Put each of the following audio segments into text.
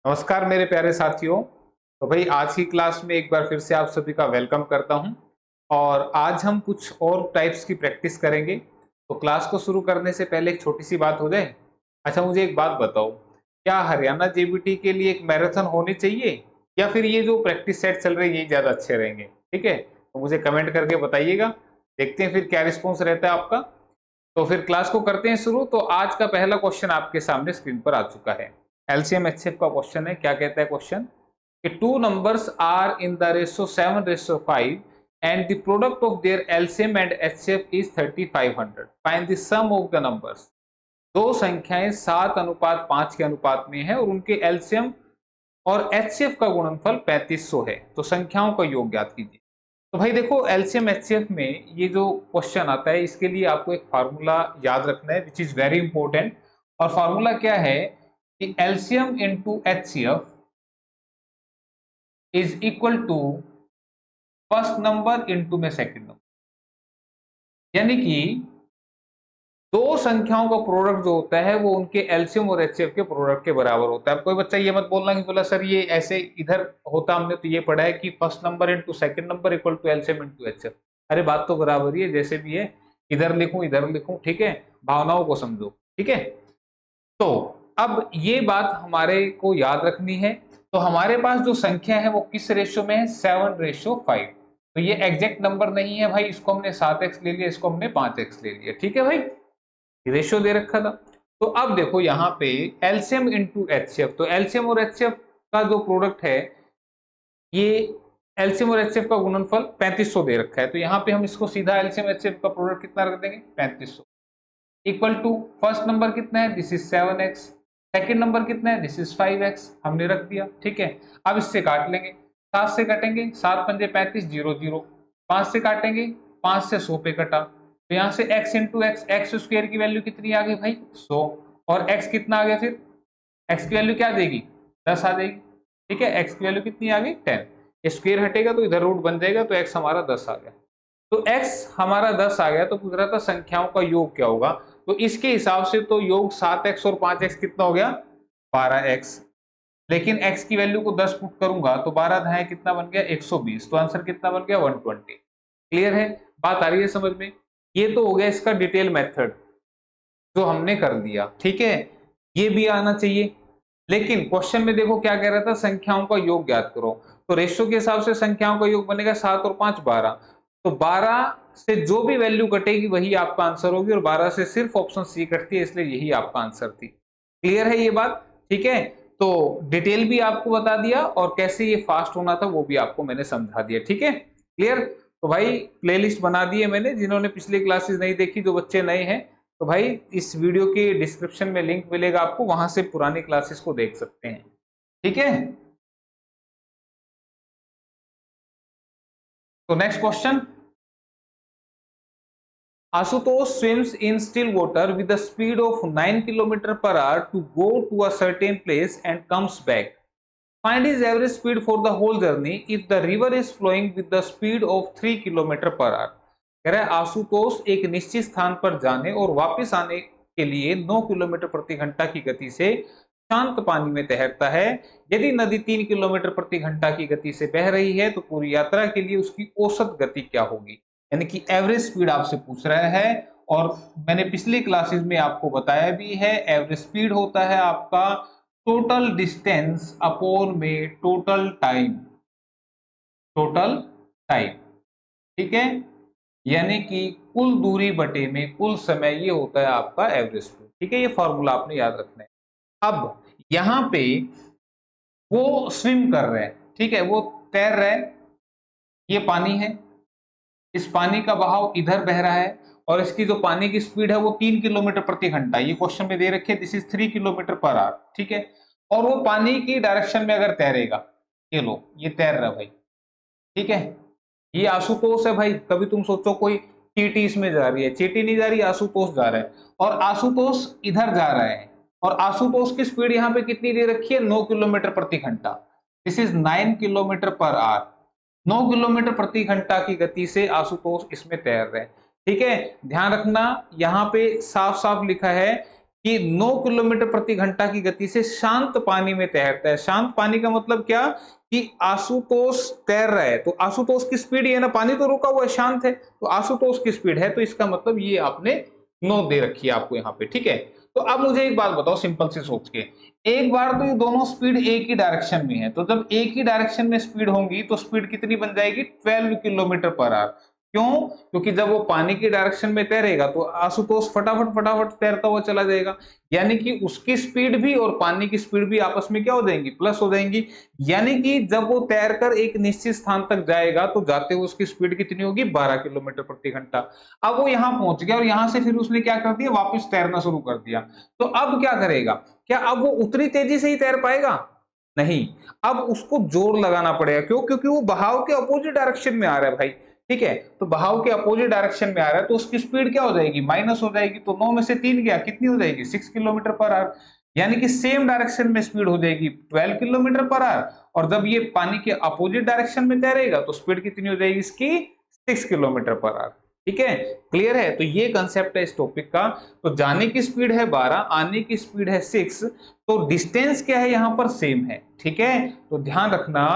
नमस्कार मेरे प्यारे साथियों। तो भाई आज की क्लास में एक बार फिर से आप सभी का वेलकम करता हूं और आज हम कुछ और टाइप्स की प्रैक्टिस करेंगे। तो क्लास को शुरू करने से पहले एक छोटी सी बात हो जाए। अच्छा मुझे एक बात बताओ, क्या हरियाणा जेबीटी के लिए एक मैराथन होनी चाहिए या फिर ये जो प्रैक्टिस सेट चल रहे हैं यही ज्यादा अच्छे रहेंगे? ठीक है, तो मुझे कमेंट करके बताइएगा। देखते हैं फिर क्या रिस्पॉन्स रहता है आपका। तो फिर क्लास को करते हैं शुरू। तो आज का पहला क्वेश्चन आपके सामने स्क्रीन पर आ चुका है। एलसीएम एचसीएफ का क्वेश्चन है। क्या कहता है क्वेश्चन कि two numbers are in the ratio 7:5 and the product of their LCM and HCF is 3500, find the sum of the numbers. दो संख्याएं 7:5 के अनुपात में है और उनके एलसीएम और एचसीएफ का गुणनफल 3500 है, तो संख्याओं का योग ज्ञात कीजिए। तो भाई देखो, एलसीएम एचसीएफ में ये जो क्वेश्चन आता है इसके लिए आपको एक फार्मूला याद रखना है विच इज वेरी इंपॉर्टेंट। और फार्मूला क्या है कि LCM into HCF is equal to first number into में सेकंड नंबर। यानी कि दो संख्याओं का प्रोडक्ट जो होता है वो उनके एलसीएम और एचसीएफ के प्रोडक्ट के बराबर होता है। अब कोई बच्चा ये मत बोलना कि बोला सर ये ऐसे इधर होता, हमने तो ये पढ़ा है कि first number into second number equal to LCM into HCF. अरे बात तो बराबर ही है, जैसे भी है इधर लिखूं, ठीक है, भावनाओं को समझो। ठीक है, तो अब ये बात हमारे को याद रखनी है। तो हमारे पास जो संख्या है वो किस रेशो में है? 7:5। तो ये एग्जैक्ट नंबर नहीं है भाई, इसको हमने 7x ले लिया, इसको हमने 5x ले लिया। ठीक है भाई, रेशो दे रखा था। तो अब देखो यहाँ पे एलसीएम इंटू एचसीएफ, तो एलसीएम और एचसीएफ का जो प्रोडक्ट है ये एलसीएम और एचसीएफ का गुणनफल 3500 दे रखा है। तो यहाँ पे हम इसको सीधा एलसीएम एचसीएफ का प्रोडक्ट कितना रख देंगे? 3500 इक्वल टू फर्स्ट नंबर कितना है? This is 7x। Second number कितना है? This is 5x। हमने रख दिया। ठीक है, अब इससे काट लेंगे। 7 से काटेंगे, 7 पंजे 35, 0 0। 5 से काटेंगे, 5 से 100 पे कटा, तो यहाँ से x into x, x square की वैल्यू कितनी आ गई भाई? 100। और x कितना आ गया? फिर x की वैल्यू क्या देगी? 10 आ जाएगी। ठीक है, x की वैल्यू कितनी आ गई? 10। स्क्वायर हटेगा तो इधर रूट बन जाएगा, तो x हमारा 10 आ गया। तो x हमारा 10 आ गया। तो पूछ रहा था संख्याओं का योग क्या होगा, तो इसके हिसाब से तो योग 7x और 5x कितना हो गया? 12x। लेकिन x की वैल्यू को 10 पुट करूंगा तो 12 धाए कितना बन गया? 120। तो आंसर कितना बन गया? 120। क्लियर है? बात आ रही है समझ में? ये तो हो गया इसका डिटेल मेथड जो हमने कर दिया। ठीक है, ये भी आना चाहिए। लेकिन क्वेश्चन में देखो क्या कह रहा था, संख्याओं का योग ज्ञात करो। तो रेशो के हिसाब से संख्याओं का योग बनेगा 7 और 5 12। तो 12 से जो भी वैल्यू कटेगी वही आपका आंसर होगी, और 12 से सिर्फ ऑप्शन सी कटती है, इसलिए यही आपका आंसर थी। क्लियर है ये बात? ठीक है, तो डिटेल भी आपको बता दिया और कैसे ये फास्ट होना था वो भी आपको मैंने समझा दिया। ठीक है, क्लियर? तो भाई प्लेलिस्ट बना दी है मैंने, जिन्होंने पिछली क्लासेस नहीं देखी, जो बच्चे नए हैं, तो भाई इस वीडियो के डिस्क्रिप्शन में लिंक मिलेगा आपको, वहां से पुरानी क्लासेस को देख सकते हैं। ठीक है, तो next question. Ashutosh swims in still water with a speed of 9 km per hour to go to a certain place and comes back. Find his average speed for the whole journey if the river is flowing with the speed of 3 km per hour. कह रहा है आशुतोष एक निश्चित स्थान पर जाने और वापस आने के लिए 9 किलोमीटर प्रति घंटा की गति से शांत पानी में तैरता है। यदि नदी 3 किलोमीटर प्रति घंटा की गति से बह रही है तो पूरी यात्रा के लिए उसकी औसत गति क्या होगी? यानी कि एवरेज स्पीड आपसे पूछ रहा है। और मैंने पिछली क्लासेस में आपको बताया भी है, एवरेज स्पीड होता है आपका टोटल डिस्टेंस अपॉन में टोटल टाइम। टोटल टाइम, ठीक है, यानी कि कुल दूरी बटे में कुल समय, ये होता है आपका एवरेज स्पीड। ठीक है, ये फॉर्मूला आपने याद रखना है। अब यहां पे वो स्विम कर रहे हैं, ठीक है, वो तैर रहे हैं, ये पानी है, इस पानी का बहाव इधर बह रहा है और इसकी जो पानी की स्पीड है वो 3 किलोमीटर प्रति घंटा, ये क्वेश्चन में दे रखे, this is 3 kilometre per hour. ठीक है, और वो पानी की डायरेक्शन में अगर तैरेगा, ये लो ये तैर रहा भाई, ठीक है, ये आशुतोष है भाई। कभी तुम सोचो कोई चींटी इसमें जा रही है, चींटी नहीं जा रही, आशुतोष जा रहा है, और आशुतोष इधर जा रहा है, और आशुतोष की स्पीड यहाँ पे कितनी दे रखी है? 9 किलोमीटर प्रति घंटा। This is 9 kilometre per hour. 9 kilometre प्रति घंटा की गति से आशुतोष इसमें तैर रहे हैं। ठीक है, ध्यान रखना यहाँ पे साफ साफ लिखा है कि 9 किलोमीटर प्रति घंटा की गति से शांत पानी में तैरता है। शांत पानी का मतलब क्या कि आशुतोष तैर रहा है, तो आशुतोष की स्पीड ये ना, पानी तो रुका हुआ है, शांत है, तो आशुतोष की स्पीड है, तो इसका मतलब ये आपने 9 दे रखी है आपको यहाँ पे, ठीक है। तो अब मुझे एक बात बताओ सिंपल से सोच के, एक बार तो ये दोनों स्पीड एक ही डायरेक्शन में है, तो जब एक ही डायरेक्शन में स्पीड होंगी तो स्पीड कितनी बन जाएगी, 12 किलोमीटर पर आवर। क्यों? क्योंकि जब वो पानी की डायरेक्शन में तैरेगा तो आशुतोष फटाफट फटाफट तैरता हुआ चला जाएगा, यानी कि उसकी स्पीड भी और पानी की स्पीड भी आपस में क्या हो जाएंगी, प्लस हो जाएंगी। यानी कि जब वो तैरकर एक निश्चित स्थान तक जाएगा तो जाते हुए उसकी स्पीड कितनी होगी, 12 किलोमीटर प्रति घंटा। अब वो यहाँ पहुंच गया और यहां से फिर उसने क्या कर दिया, वापस तैरना शुरू कर दिया। तो अब क्या करेगा, क्या अब वो उतनी तेजी से ही तैर पाएगा? नहीं, अब उसको जोर लगाना पड़ेगा। क्यों? क्योंकि वो बहाव के अपोजिट डायरेक्शन में आ रहा है भाई, ठीक है। तो बहाव के अपोजिट डायरेक्शन में आ रहा है तो उसकी स्पीड क्या हो जाएगी, माइनस हो जाएगी। तो 9 में से 3 गया, कितनी हो जाएगी, 6 किलोमीटर पर आवर। यानी कि सेम डायरेक्शन में स्पीड हो जाएगी 12 किलोमीटर पर आवर, और जब ये पानी के अपोजिट डायरेक्शन में तैरेगा तो स्पीड कितनी हो जाएगी इसकी, 6 किलोमीटर पर आवर। ठीक है, क्लियर है। तो ये कंसेप्ट है इस टॉपिक का। तो जाने की स्पीड है 12, आने की स्पीड है 6, तो डिस्टेंस क्या है यहाँ पर, सेम है। ठीक है, तो ध्यान रखना,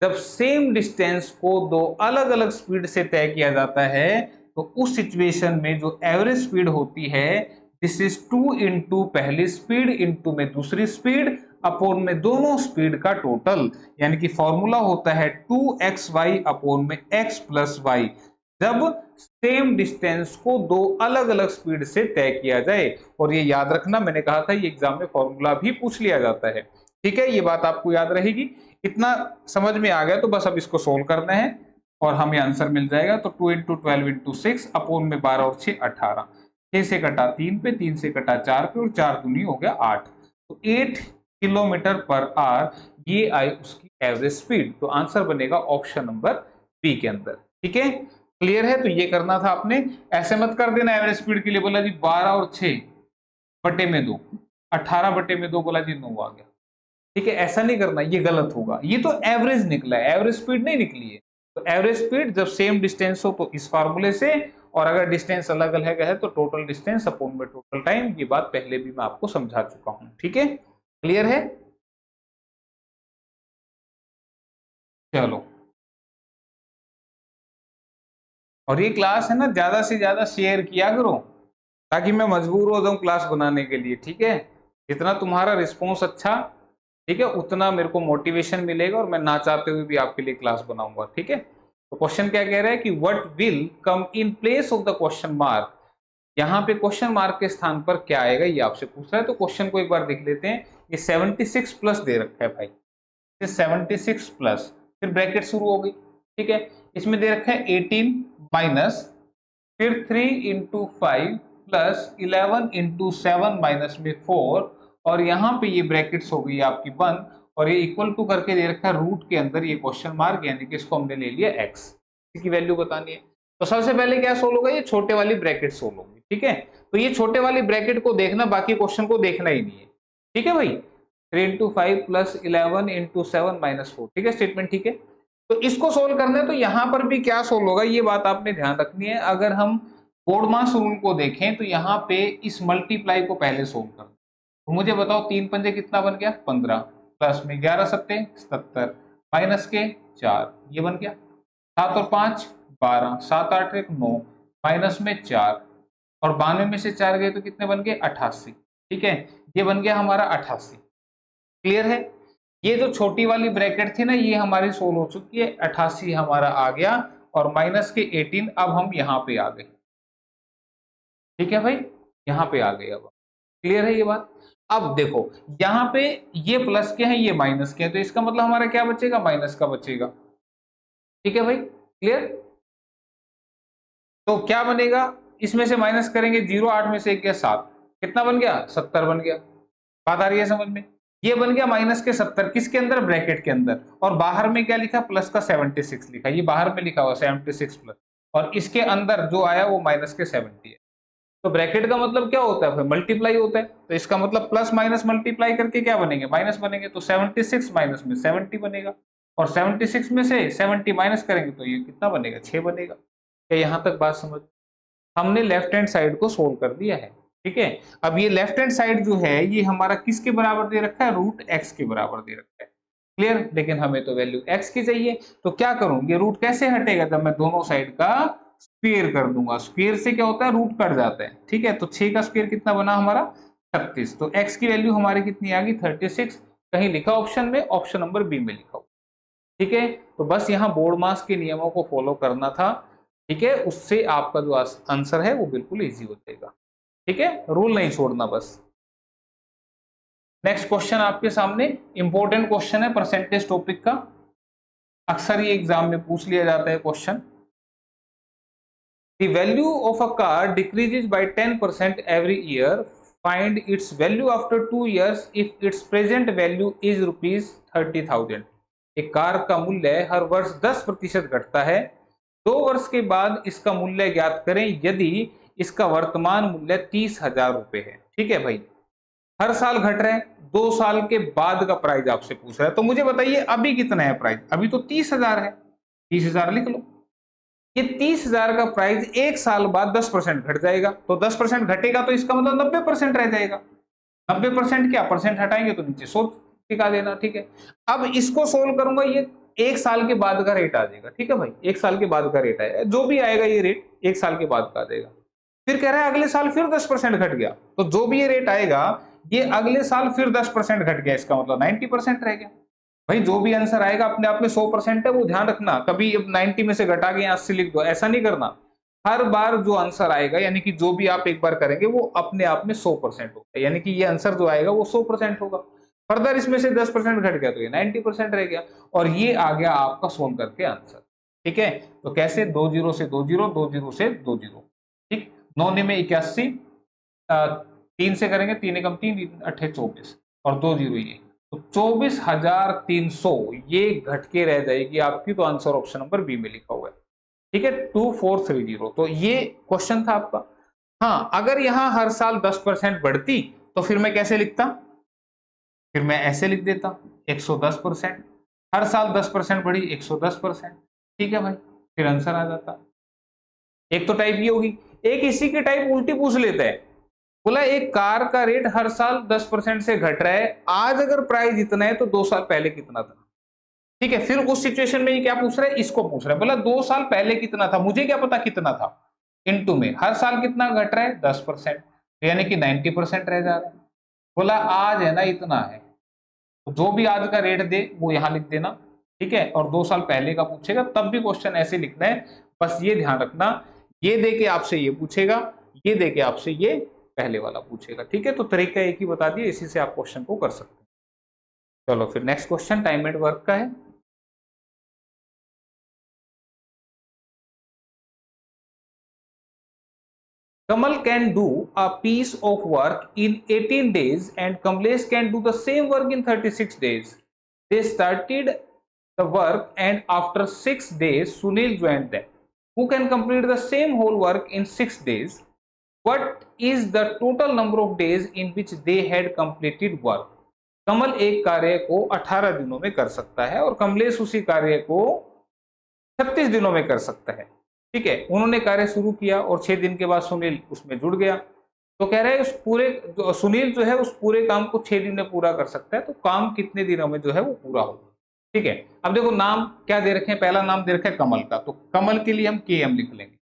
जब सेम डिस्टेंस को दो अलग अलग स्पीड से तय किया जाता है तो उस सिचुएशन में जो एवरेज स्पीड होती है, दिस इज 2 इंटू पहली स्पीड इंटू में दूसरी स्पीड अपोन में दोनों स्पीड का टोटल। यानी कि फॉर्मूला होता है 2xy अपोन में x प्लस वाई, जब सेम डिस्टेंस को दो अलग अलग स्पीड से तय किया जाए। और ये याद रखना, मैंने कहा था ये एग्जाम में फॉर्मूला भी पूछ लिया जाता है। ठीक है, ये बात आपको याद रहेगी। इतना समझ में आ गया तो बस अब इसको सोल्व करना है और हमें आंसर मिल जाएगा। तो 2 इंटू 12 इंटू 6 अपोन में 12 और 6 18, 6 से कटा 3 पे, 3 से कटा 4 पे और 4 दूनी हो गया 8। तो 8 किलोमीटर पर आवर ये आई उसकी एवरेज स्पीड। तो आंसर बनेगा ऑप्शन नंबर बी के अंदर। ठीक है, क्लियर है। तो ये करना था आपने, ऐसे मत कर देना एवरेज स्पीड के लिए बोला जी 12 और 6 बटे में 2, 18 बटे में 2 बोला जी 9 आ गया। ठीक है, ऐसा नहीं करना, ये गलत होगा। ये तो एवरेज निकला है, एवरेज स्पीड नहीं निकली है। तो एवरेज स्पीड जब सेम डिस्टेंस हो तो इस फार्मूले से, और अगर डिस्टेंस अलग अलग है तो टोटल डिस्टेंस अपोन में टोटल टाइम। ये बात पहले भी मैं आपको समझा चुका हूं। ठीक है, क्लियर है। चलो, और ये क्लास है ना, ज्यादा से ज्यादा शेयर किया करो ताकि मैं मजबूर हो जाऊं क्लास बनाने के लिए। ठीक है, जितना तुम्हारा रिस्पॉन्स अच्छा, ठीक है, उतना मेरे को मोटिवेशन मिलेगा और मैं ना चाहते हुए भी आपके लिए क्लास बनाऊंगा। ठीक है, तो क्वेश्चन क्या कह रहा है कि what will come in place of the question mark. यहाँ पे क्वेश्चन मार्क के स्थान पर क्या आएगा ये आपसे पूछ रहा है। तो क्वेश्चन को एक बार देख लेते हैं। ये 76 प्लस दे रखा है भाई, ये 76 प्लस, फिर ब्रैकेट शुरू हो गई। ठीक है, इसमें दे रखा है 18 माइनस, फिर 3 इंटू 5 प्लस 11 इंटू 7 माइनस में 4, और यहाँ पे ये ब्रैकेट्स हो गई आपकी बंद, और ये इक्वल टू करके दे रखा है रूट के अंदर ये क्वेश्चन मार्क, यानी कि इसको हमने ले लिया x, इसकी वैल्यू बतानी है। तो सबसे पहले क्या सोल्व होगा, ये छोटे वाली ब्रैकेट सोल्व होगी। ठीक है, तो ये छोटे वाली ब्रैकेट को देखना, बाकी क्वेश्चन को देखना ही नहीं है। ठीक है भाई, 3 इंटू 5 प्लस 11 इंटू 7 माइनस 4। ठीक है, स्टेटमेंट ठीक है। तो इसको सोल्व करना है, तो यहाँ पर भी क्या सोल्व होगा ये बात आपने ध्यान रखनी है। अगर हम बोर्डमास रूल को देखें तो यहाँ पे इस मल्टीप्लाई को पहले सोल्व कर, तो मुझे बताओ 3 पंजे कितना बन गया, 15, प्लस में 11 सत्ते 77, माइनस के 4, ये बन गया 7 और 5 12, 7 8 1 9, माइनस में 4, और 92 में से 4 गए तो कितने बन गए, 88। ठीक है, ये बन गया हमारा 88। क्लियर है। ये जो छोटी वाली ब्रैकेट थी ना, ये हमारी सोल्व हो चुकी है, 88 हमारा आ गया, और माइनस के 18 अब हम यहाँ पे आ गए। ठीक है भाई, यहाँ पे आ गए। अब क्लियर है ये बात। अब देखो यहाँ पे ये प्लस के हैं, ये माइनस के हैं, तो इसका मतलब हमारा क्या बचेगा, माइनस का बचेगा। ठीक है भाई, क्लियर। तो क्या बनेगा, इसमें से माइनस करेंगे 0, 8 में से 1 गया 7, कितना बन गया, 70 बन गया। बात आ रही है समझ में। ये बन गया माइनस के 70 किसके अंदर, ब्रैकेट के अंदर, और बाहर में क्या लिखा, प्लस का 76 लिखा, ये बाहर में लिखा हुआ 76 प्लस, और इसके अंदर जो आया वो माइनस के 70 है। तो ब्रैकेट का मतलब क्या होता है, मल्टीप्लाई होता है। तो इसका मतलब प्लस माइनस मल्टीप्लाई करके क्या बनेंगे, माइनस बनेंगे। तो 76 माइनस में 70 बनेगा, और 76 में से 70 माइनस करेंगे तो ये कितना बनेगा, 6 बनेगा। क्या यहाँ तक बात समझ, हमने लेफ्ट हैंड साइड को सोल्व कर दिया है। ठीक है। अब ये लेफ्ट हैंड साइड जो है ये हमारा किसके बराबर दे रखा है, रूट एक्स के बराबर दे रखा है। क्लियर, लेकिन हमें तो वैल्यू एक्स की चाहिए, तो क्या करूं, ये रूट कैसे हटेगा, जब मैं दोनों साइड का स्क्वायर कर दूंगा। स्क्वायर से क्या होता है, रूट कट जाता है। ठीक है, तो 6 का स्क्वायर कितना बना हमारा 36, तो एक्स की वैल्यू हमारी कितनी आ गई 36। कहीं लिखा ऑप्शन में, ऑप्शन नंबर बी में लिखा। ठीक है, तो बस यहाँ बोर्ड मास के नियमों को फॉलो करना था। ठीक है, उससे आपका जो आंसर है वो बिल्कुल इजी हो जाएगा। ठीक है, रूल नहीं छोड़ना बस। नेक्स्ट क्वेश्चन आपके सामने इंपॉर्टेंट क्वेश्चन है परसेंटेज टॉपिक का, अक्सर ये एग्जाम में पूछ लिया जाता है question. The value of a car decreases by 10% every year. Find its value after 2 years if its present value is rupees 30,000. एक कार का मूल्य हर वर्ष 10% घटता है, 2 वर्ष के बाद इसका मूल्य ज्ञात करें यदि इसका वर्तमान मूल्य 30,000 रुपए है। ठीक है भाई, हर साल घट रहे हैं, 2 साल के बाद का प्राइस आपसे पूछ रहा है, तो मुझे बताइए अभी कितना है प्राइस, अभी तो 30,000 है, 30,000 लिख लो। ये 30,000 का प्राइस 1 साल बाद 10% घट जाएगा, तो 10% घटेगा तो इसका मतलब 90% रह जाएगा। 90% क्या, परसेंट हटाएंगे तो नीचे 100 टिका देना। ठीक है, अब इसको सोल्व करूंगा, ये 1 साल के बाद का रेट आ जाएगा। ठीक है भाई, 1 साल के बाद का रेट आएगा, जो भी आएगा ये रेट 1 साल के बाद का आ जाएगा। फिर कह रहा है अगले साल फिर 10% घट गया, तो जो भी ये रेट आएगा ये अगले साल फिर 10% घट गया, इसका मतलब 90% रह गया। भाई जो भी आंसर आएगा अपने आप में 100% है, वो ध्यान रखना, कभी 90 में से घटा के 80 लिख दो, ऐसा नहीं करना। हर बार जो आंसर आएगा, यानी कि जो भी आप एक बार करेंगे वो अपने आप में 100% होगा, यानी कि ये आंसर जो आएगा वो 100% होगा। फर्दर इसमें से 10% घट गया तो ये 90% रह गया, और ये आ गया आपका सोल्व करके आंसर। ठीक है, तो कैसे, 2 जीरो से 2 जीरो, 2 जीरो से 2 जीरो। ठीक, 9 में 81, 3 से करेंगे, 3 एकम 3, 8 24, और 2 जीरो ये, तो 24,300 ये घट के रह जाएगी आपकी, तो आंसर ऑप्शन नंबर बी में लिखा हुआ है। ठीक है, 2430, तो ये क्वेश्चन था आपका। हाँ, अगर यहां हर साल 10% बढ़ती तो फिर मैं कैसे लिखता, फिर मैं ऐसे लिख देता 110%, हर साल 10% बढ़ी 110%। ठीक है भाई, फिर आंसर आ जाता। एक तो टाइप ये होगी, एक इसी की टाइप उल्टी पूछ लेता है, बोला एक कार का रेट हर साल 10% से घट रहा है, आज अगर प्राइस इतना है तो 2 साल पहले कितना था। ठीक है, फिर उस सिचुएशन में ये क्या पूछ रहा है, इसको पूछ रहा है, बोला 2 साल पहले कितना था, मुझे क्या पता कितना था, इनटू में हर साल कितना घट रहा है 10%, यानी कि 90% रह जा रहा है। बोला आज है ना इतना है, तो जो भी आज का रेट दे वो यहां लिख देना। ठीक है, और 2 साल पहले का पूछेगा तब भी क्वेश्चन ऐसे लिखना है, बस ये ध्यान रखना, ये दे के आपसे ये पूछेगा, ये दे के आपसे ये पहले वाला पूछेगा। ठीक है, तो तरीका एक ही बता दिया, इसी से आप क्वेश्चन को कर सकते हैं। चलो फिर next question time and work का है। Kamal can do a piece of work in 18 days and Kamlesh can do the same work in 36 days. They started the work and after 6 days Sunil joined them. Who can complete the same whole work in 6 days? What is the total number of days in which they had completed work? कमल एक कार्य को 18 दिनों में कर सकता है और कमलेश उसी कार्य को 36 दिनों में कर सकता है। ठीक है, उन्होंने कार्य शुरू किया और 6 दिन के बाद सुनील उसमें जुड़ गया, तो कह रहे हैं उस पूरे सुनील जो है उस पूरे काम को 6 दिन में पूरा कर सकता है, तो काम कितने दिनों में जो है वो पूरा होगा। ठीक है, अब देखो नाम क्या दे रखे हैं, पहला नाम दे रखा है कमल का, तो कमल के लिए हम के एम लिख लेंगे।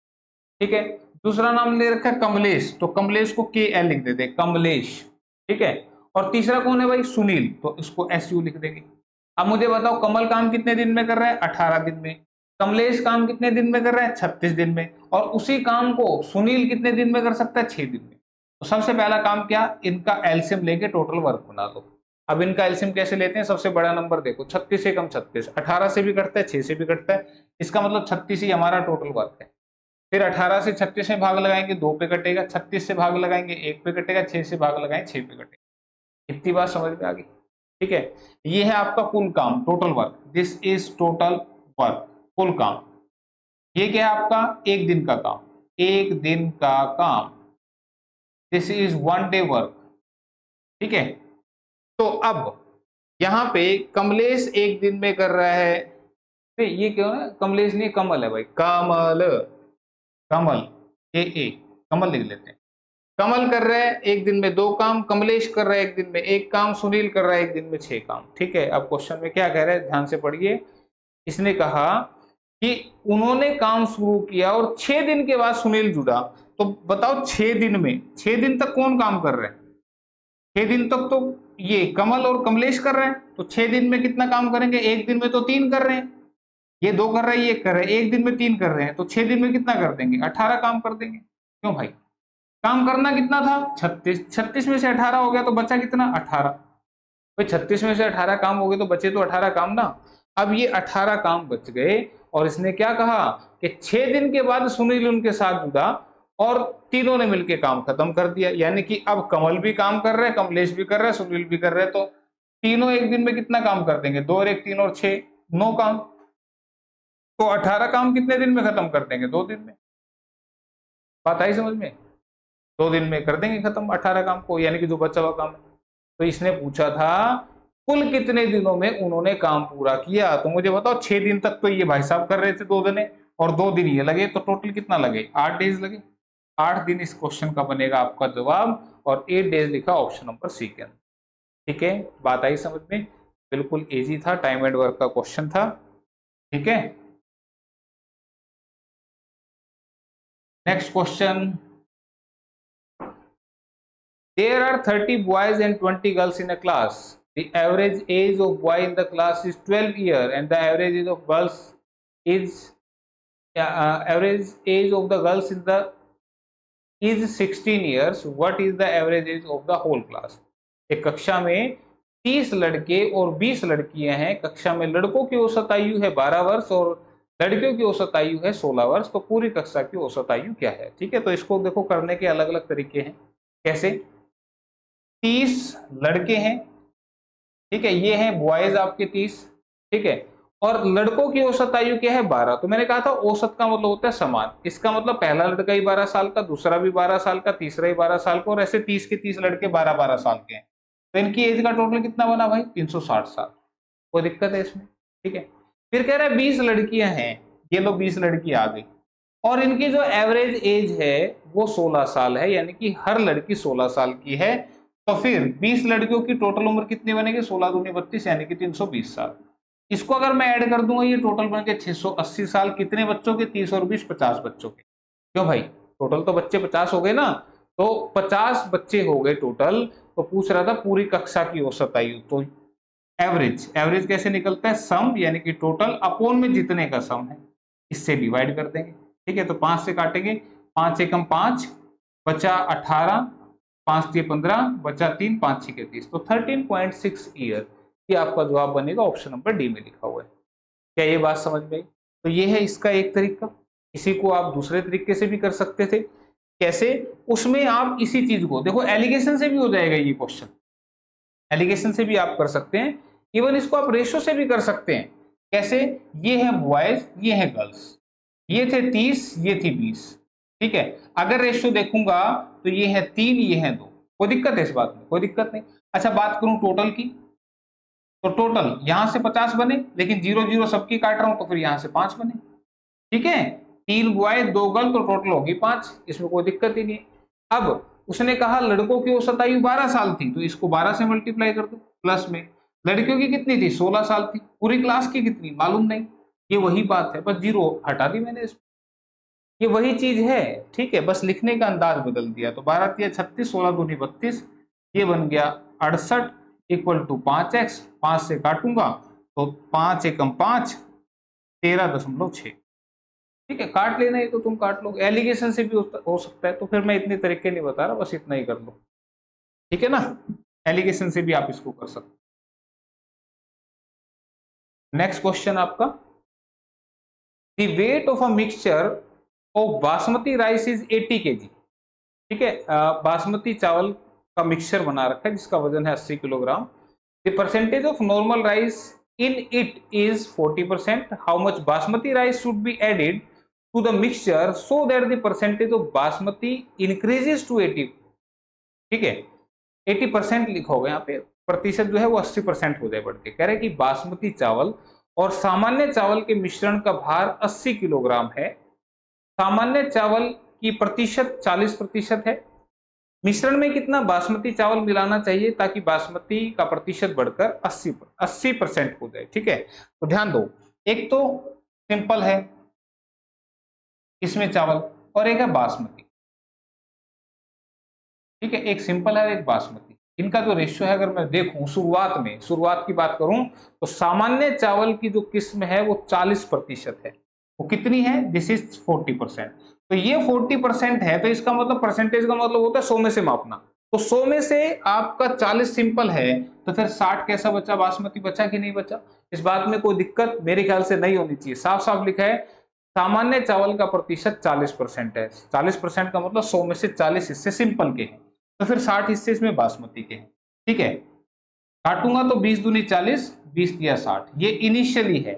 ठीक है, दूसरा नाम दे रखा है कमलेश, तो कमलेश को के एल लिख देते कमलेश। ठीक है, और तीसरा कौन है भाई सुनील, तो इसको एस यू लिख देंगे। अब मुझे बताओ कमल काम कितने दिन में कर रहा है 18 दिन में, कमलेश काम कितने दिन में कर रहा है 36 दिन में, और उसी काम को सुनील कितने दिन में कर सकता है 6 दिन में। तो सबसे पहला काम क्या, इनका एलसीएम लेके टोटल वर्क बना दो। अब इनका एलसीएम कैसे लेते हैं, सबसे बड़ा नंबर देखो 36 से कम 36, 18 से भी कटता है 6 से भी कटता है, इसका मतलब 36 ही हमारा टोटल वर्क है। फिर 18 से 36 में भाग लगाएंगे 2 पे कटेगा, 36 से भाग लगाएंगे 1 पे कटेगा, 6 से भाग लगाएंगे 6 पे कटेगा। इतनी बात समझ में आ गई। ठीक है, ये है आपका कुल काम, total work, this is total work, कुल काम। ये क्या है आपका, एक दिन का काम, एक दिन का काम, दिस इज 1 डे वर्क। ठीक है, तो अब यहां पे कमलेश एक दिन में कर रहा है, ये क्यों है, कमलेश नहीं कमल है भाई, कमल, कमल ए ए, कमल लिख लेते हैं। कमल कर रहा है एक दिन में 2 काम, कमलेश कर रहा है एक दिन में 1 काम, सुनील कर रहा है एक दिन में 6 काम। ठीक है, अब क्वेश्चन में क्या कह रहा है ध्यान से पढ़िए। इसने कहा कि उन्होंने काम शुरू किया और 6 दिन के बाद सुनील जुड़ा। तो बताओ 6 दिन में, 6 दिन तक कौन काम कर रहा है? 6 दिन तक तो ये कमल और कमलेश कर रहे हैं, तो 6 दिन में कितना काम करेंगे? एक दिन में तो 3 कर रहे हैं, ये 2 कर रहा है, ये कर रहा है, एक दिन में 3 कर रहे हैं, तो 6 दिन में कितना कर देंगे? 18 काम कर देंगे। क्यों भाई? काम करना कितना था? 36, 36 में से 18 हो गया तो बचा कितना? 18। भाई 36 में से 18 काम हो गए तो बचे तो 18 काम ना। अब ये 18 काम बच गए और इसने क्या कहा कि 6 दिन के बाद सुनील उनके साथ जुड़ा और तीनों ने मिलकर काम खत्म कर दिया। यानी कि अब कमल भी काम कर रहे हैं, कमलेश भी कर रहे हैं, सुनील भी कर रहे हैं, तो तीनों एक दिन में कितना काम कर देंगे? 2 और 1 3 और 6 9 काम। तो 18 काम कितने दिन में खत्म कर देंगे? 2 दिन में। बात आई समझ में? 2 दिन में कर देंगे खत्म 18 काम को, यानी कि जो बचा हुआ काम है। तो इसने पूछा था कुल कितने दिनों में उन्होंने काम पूरा किया। तो मुझे बताओ 6 दिन तक तो ये भाई साहब कर रहे थे 2 जने, और 2 दिन ये लगे, तो टोटल कितना लगे? 8 डेज लगे। 8 दिन इस क्वेश्चन का बनेगा आपका जवाब, और 8 डेज लिखा ऑप्शन नंबर सी के अंदर। ठीक है, बात आई समझ में? बिल्कुल इजी था, टाइम एंड वर्क का क्वेश्चन था। ठीक है, next question. There are 30 boys and 20 girls in a class. The average age of boy in the class is 12 years, and the average age of girls is average age of the girls in the is 16 years. What is the average age of the whole class? एक कक्षा में 30 लड़के और 20 लड़कियां हैं। कक्षा में लड़कों की औसत आयु है 12 वर्ष और लड़कियों की औसत आयु है 16 वर्ष। तो पूरी कक्षा की औसत आयु क्या है? ठीक है, तो इसको देखो करने के अलग अलग तरीके हैं। कैसे? 30 लड़के हैं, ठीक है, ये हैं बॉयज आपके 30, ठीक है, और लड़कों की औसत आयु क्या है? 12। तो मैंने कहा था औसत का मतलब होता है समान। इसका मतलब पहला लड़का ही 12 साल का, दूसरा भी 12 साल का, तीसरा ही 12 साल का, और ऐसे 30 के 30 लड़के 12-12 साल के हैं। तो इनकी एज का टोटल कितना बना भाई? 360 साल। कोई दिक्कत है इसमें? ठीक है, फिर कह रहा है 20 लड़कियां हैं, ये लो 20 लड़की आ गई, और इनकी जो एवरेज एज है वो 16 साल है, यानी कि हर लड़की 16 साल की है। तो फिर 20 लड़कियों की टोटल उम्र कितनी बनेगी? 16 दूनी 32, यानी कि 320 साल। इसको अगर मैं ऐड कर दूंगा ये टोटल बन के 680 साल। कितने बच्चों के? 30 और 20 50 बच्चों के। क्यों भाई? टोटल तो बच्चे 50 हो गए ना, तो 50 बच्चे हो गए टोटल। तो पूछ रहा था पूरी कक्षा की औसत आयु। तो एवरेज, एवरेज कैसे निकलता है? सम, यानी कि टोटल अपोन में जितने का सम है, इससे डिवाइड कर देंगे। ठीक है, तो 5 से काटेंगे, 5 एकम 5, बचा 18, 5 से 15, बचा 3, 5 6 30, तो 13.6 ईयर। ये आपका जवाब बनेगा, ऑप्शन नंबर डी में लिखा हुआ है। क्या ये बात समझ में आई? तो ये है इसका एक तरीका। इसी को आप दूसरे तरीके से भी कर सकते थे। कैसे? उसमें आप इसी चीज को देखो, एलिगेशन से भी हो जाएगा ये क्वेश्चन, एलिगेशन से भी आप कर सकते हैं। इवन इसको आप रेशो से भी कर सकते हैं। कैसे? ये है बॉयज, ये है गर्ल्स, ये थे 30, ये थी 20। ठीक है, अगर रेशो देखूंगा तो ये है 3, ये है 2। कोई दिक्कत है इस बात में? कोई दिक्कत नहीं। अच्छा, बात करूं टोटल की, तो टोटल यहां से 50 बने, लेकिन 0 0 सबकी काट रहा हूं, तो फिर यहां से 5 बने। ठीक है, 3 बॉय 2 गर्ल, तो टोटल होगी 5। इसमें कोई दिक्कत ही नहीं। अब उसने कहा लड़कों की औसत आयु 12 साल थी, तो इसको 12 से मल्टीप्लाई कर दो। प्लस में लड़कियों की कितनी थी? 16 साल थी। पूरी क्लास की कितनी मालूम नहीं, ये वही बात है, बस 0 हटा दी मैंने इसमें। ये वही चीज है। ठीक है, बस लिखने का अंदाज बदल दिया। तो 12 तिया 36, 16 दूनी 32, ये बन गया 68 इक्वल टू 5x। 5 से काटूंगा तो 5 एकम 5, 13.6। ठीक है, काट लेना है तो तुम काट लो, एलिगेशन से भी हो सकता है। तो फिर मैं इतने तरीके नहीं बता रहा, बस इतना ही कर लो। ठीक है ना, एलिगेशन से भी आप इसको कर सकते। नेक्स्ट क्वेश्चन आपका, the weight of a mixture of basmati rice is 80 kg। ठीक है, बासमती चावल का मिक्सचर बना रखा है जिसका वजन है 80 kilogram. The percentage of normal rice in it is 40%। How much basmati rice should be added to the mixture so that the percentage of basmati increases to 80। ठीक है, 80% लिखोगे यहाँ पे, प्रतिशत जो है वो 80% हो जाए बढ़ के। कह रहे कि बासमती चावल और सामान्य चावल के मिश्रण का भार 80 किलोग्राम है। सामान्य चावल की प्रतिशत 40% है, मिश्रण में कितना बासमती चावल मिलाना चाहिए ताकि बासमती का प्रतिशत बढ़कर 80% हो जाए। ठीक है, तो ध्यान दो, एक तो सिंपल है इसमें चावल और एक है बासमती। ठीक है, एक सिंपल है एक बासमती। इनका जो रेशियो है अगर मैं देखूं शुरुआत की बात करूं तो सामान्य चावल की जो किस्म है वो 40% है। वो कितनी है? This is 40%। तो ये 40% है तो इसका मतलब परसेंटेज का मतलब होता है 100 में से मापना। तो 100 में से आपका 40 सिंपल है तो फिर 60 कैसा बचा? बासमती बचा कि नहीं बचा? इस बात में कोई दिक्कत मेरे ख्याल से नहीं होनी चाहिए। साफ साफ लिखा है सामान्य चावल का प्रतिशत 40% है। 40% का मतलब 100 में से 40 हिस्से सिंपल के हैं, तो फिर 60 हिस्से इसमें बासमती के हैं। ठीक है, काटूंगा तो 20 दूनी 40, 20 दिया 60। ये इनिशियली है।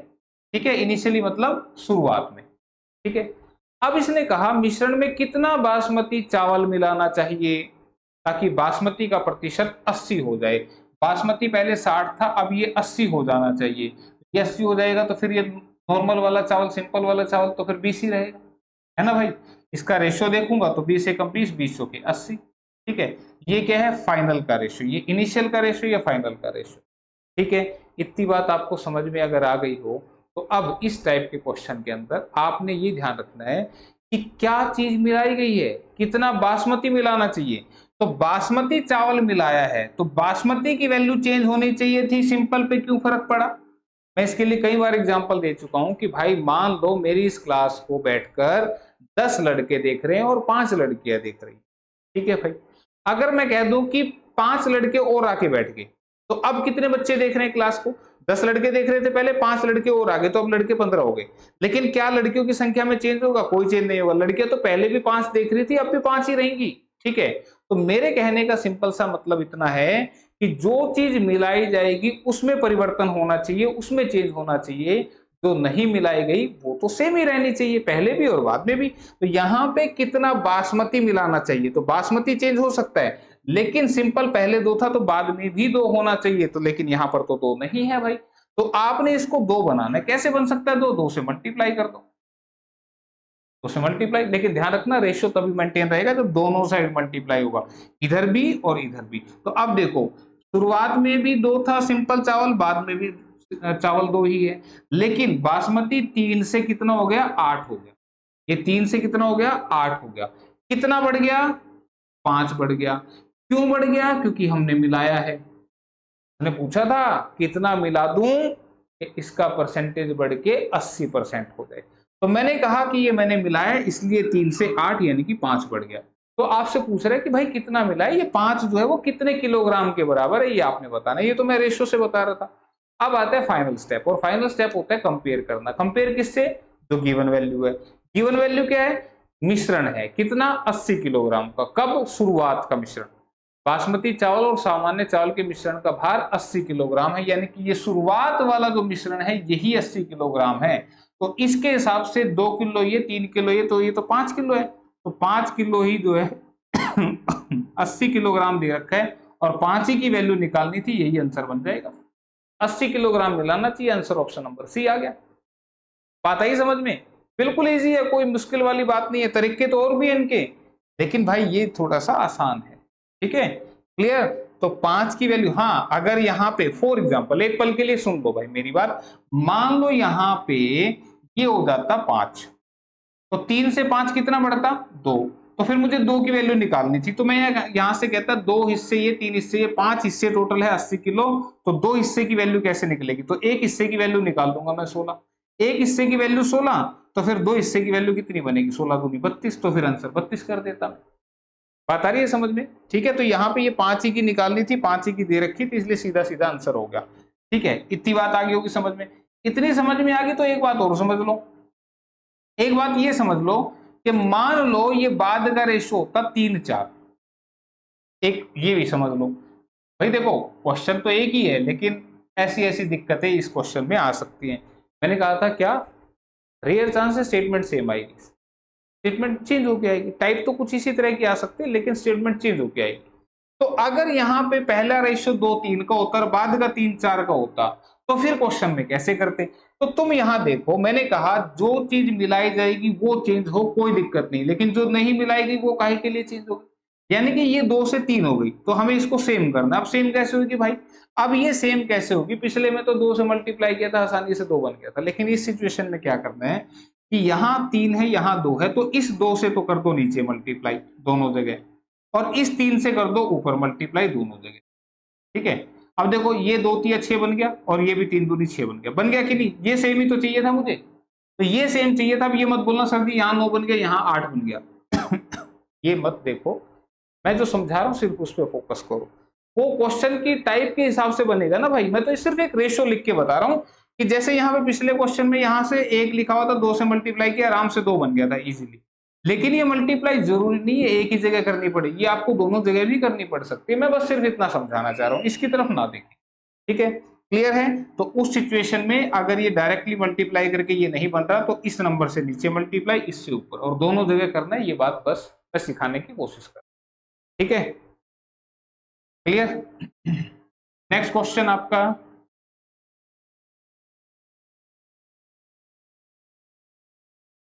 ठीक है, इनिशियली मतलब शुरुआत में। ठीक है, अब इसने कहा मिश्रण में कितना बासमती चावल मिलाना चाहिए ताकि बासमती का प्रतिशत 80 हो जाए। बासमती पहले 60 था, अब ये 80 हो जाना चाहिए। ये 80 हो जाएगा तो फिर ये नॉर्मल वाला चावल, सिंपल वाला चावल तो फिर 20 ही रहेगा, है ना भाई। इसका रेशियो देखूंगा तो 20 एकम 20, 20 सौ के 80। ठीक है, ये क्या है? फाइनल का रेशियो। ये इनिशियल का रेशियो या फाइनल का रेशियो। ठीक है, इतनी बात आपको समझ में अगर आ गई हो तो अब इस टाइप के क्वेश्चन के अंदर आपने ये ध्यान रखना है कि क्या चीज मिलाई गई है, कितना बासमती मिलाना चाहिए। तो बासमती चावल मिलाया है तो बासमती की वैल्यू चेंज होनी चाहिए थी, सिंपल पे क्यों फर्क पड़ा? मैं इसके लिए कई बार एग्जांपल दे चुका हूं कि भाई मान लो मेरी इस क्लास को बैठकर 10 लड़के देख रहे हैं और 5 लड़कियां देख रही हैं। ठीक है भाई, अगर मैं कह दूं कि 5 लड़के और आके बैठ गए तो अब कितने बच्चे देख रहे हैं क्लास को? 10 लड़के देख रहे थे पहले, 5 लड़के और आ गए तो अब लड़के 15 हो गए। लेकिन क्या लड़कियों की संख्या में चेंज होगा? कोई चेंज नहीं होगा। लड़कियां तो पहले भी 5 देख रही थी, अब भी 5 ही रहेंगी। ठीक है, तो मेरे कहने का सिंपल सा मतलब इतना है कि जो चीज मिलाई जाएगी उसमें परिवर्तन होना चाहिए, उसमें चेंज होना चाहिए। जो नहीं मिलाई गई वो तो सेम ही रहनी चाहिए, पहले भी और बाद में भी। तो यहाँ पे कितना बासमती मिलाना चाहिए, तो बासमती चेंज हो सकता है लेकिन सिंपल पहले 2 था तो बाद में भी 2 होना चाहिए। तो लेकिन यहाँ पर तो 2 नहीं है भाई, तो आपने इसको 2 बनाना है। कैसे बन सकता है? 2 से मल्टीप्लाई कर दो, 2 से मल्टीप्लाई। लेकिन ध्यान रखना रेशियो तभी मेंटेन रहेगा जब दोनों साइड मल्टीप्लाई होगा, इधर भी और इधर भी। तो अब देखो शुरुआत में भी 2 था सिंपल चावल, बाद में भी चावल 2 ही है। लेकिन बासमती 3 से कितना हो गया? 8 हो गया। ये 3 से कितना हो गया? 8 हो गया। कितना बढ़ गया? 5 बढ़ गया। क्यों बढ़ गया? क्योंकि हमने मिलाया है। मैंने पूछा था कितना मिला दूं कि इसका परसेंटेज बढ़ के 80% हो जाए। तो मैंने कहा कि ये मैंने मिलाया इसलिए 3 से 8 यानी कि 5 बढ़ गया। तो आपसे पूछ रहे हैं कि भाई कितना मिला है? ये 5 जो है वो कितने किलोग्राम के बराबर है ये आपने बताना है। ये तो मैं रेशियो से बता रहा था। अब आता है फाइनल स्टेप, और फाइनल स्टेप होता है कंपेयर करना। कंपेयर किससे? जो गिवन वैल्यू है। गिवन वैल्यू क्या है? मिश्रण है। कितना? 80 किलोग्राम का। कब? शुरुआत का मिश्रण। बासमती चावल और सामान्य चावल के मिश्रण का भार 80 किलोग्राम है, यानी कि ये शुरुआत वाला जो मिश्रण है यही 80 किलोग्राम है। तो इसके हिसाब से 2 किलो ये, 3 किलो ये तो 5 किलो है। तो 5 किलो ही जो है 80 किलोग्राम दे रखा है और 5 ही की वैल्यू निकालनी थी, यही आंसर बन जाएगा। 80 किलोग्राम मिलाना चाहिए, आंसर ऑप्शन नंबर सी आ गया। बात आई समझ में? बिल्कुल इजी है, कोई मुश्किल वाली बात नहीं है। तरीके तो और भी है इनके, लेकिन भाई ये थोड़ा सा आसान है। ठीक है, क्लियर? तो 5 की वैल्यू, हाँ अगर यहाँ पे फॉर एग्जांपल एक पल के लिए सुन लो भाई मेरी बात, मान लो यहाँ पे ये हो जाता 5, तो 3 से 5 कितना बढ़ता? 2। तो फिर मुझे 2 की वैल्यू निकालनी थी, तो मैं यहाँ से कहता 2 हिस्से ये, 3 हिस्से ये, 5 हिस्से टोटल है 80 किलो। तो 2 हिस्से की वैल्यू कैसे निकलेगी? तो एक हिस्से की वैल्यू निकाल दूंगा मैं 16। एक हिस्से की वैल्यू 16, तो फिर 2 हिस्से की वैल्यू कितनी बनेगी? 16 दूनी 32, तो फिर आंसर 32 कर देता। बात आ रही है समझ में? ठीक है, तो यहाँ पे ये 5 ही की निकालनी थी, 5 ही की दे रखी थी, इसलिए सीधा सीधा आंसर हो गया। ठीक है, इतनी बात आ गई होगी समझ में। इतनी समझ में आ गई तो एक बात और समझ लो। एक बात ये समझ लो कि मान लो ये बाद का रेशो होता 3:4। एक ये भी समझ लो भाई। देखो क्वेश्चन तो एक ही है लेकिन ऐसी ऐसी दिक्कतें इस क्वेश्चन में आ सकती हैं। मैंने कहा था क्या? रेयर चांस है स्टेटमेंट सेम आएगी, स्टेटमेंट चेंज होके आएगी। टाइप तो कुछ इसी तरह की आ सकती है लेकिन स्टेटमेंट चेंज होके आएगी। तो अगर यहाँ पे पहला रेशियो 2:3 का होता और बाद का 3:4 का होता तो फिर क्वेश्चन में कैसे करते? तो तुम यहाँ देखो, मैंने कहा जो चीज मिलाई जाएगी वो चेंज हो कोई दिक्कत नहीं, लेकिन जो नहीं मिलाएगी वो काहे के लिए चेंज होगी? यानी कि ये 2 से 3 हो गई, तो हमें इसको सेम करना है। अब सेम कैसे होगी भाई? अब ये सेम कैसे होगी? पिछले में तो 2 से मल्टीप्लाई किया था, आसानी से 2 बन गया था, लेकिन इस सिचुएशन में क्या करना है कि यहाँ 3 है, यहाँ 2 है, तो इस 2 से तो कर दो नीचे मल्टीप्लाई दोनों जगह, और इस 3 से कर दो ऊपर मल्टीप्लाई दोनों जगह। ठीक है, अब देखो ये 2 तिया 6 बन गया, और ये भी 3 दूनी 6 बन गया कि नहीं? ये सेम ही तो चाहिए था मुझे, तो ये सेम चाहिए था। अब ये मत बोलना सर जी यहाँ 9 बन गया, यहाँ 8 बन गया। ये मत देखो, मैं जो समझा रहा हूँ सिर्फ उस पर फोकस करो। वो क्वेश्चन की टाइप के हिसाब से बनेगा ना भाई, मैं तो सिर्फ एक रेशियो लिख के बता रहा हूँ कि जैसे यहाँ पे पिछले क्वेश्चन में यहाँ से 1 लिखा हुआ था, 2 से मल्टीप्लाई किया, आराम से 2 बन गया था इजीली। लेकिन ये मल्टीप्लाई जरूरी नहीं है एक ही जगह करनी पड़ेगी, आपको दोनों जगह भी करनी पड़ सकती है। मैं बस सिर्फ इतना समझाना चाह रहा हूँ, इसकी तरफ ना देखें। ठीक है, क्लियर है? तो उस सिचुएशन में अगर ये डायरेक्टली मल्टीप्लाई करके ये नहीं बन रहा, तो इस नंबर से नीचे मल्टीप्लाई, इससे ऊपर, और दोनों जगह करना है। ये बात बस मैं सिखाने की कोशिश कर, ठीक है, क्लियर? नेक्स्ट क्वेश्चन आपका,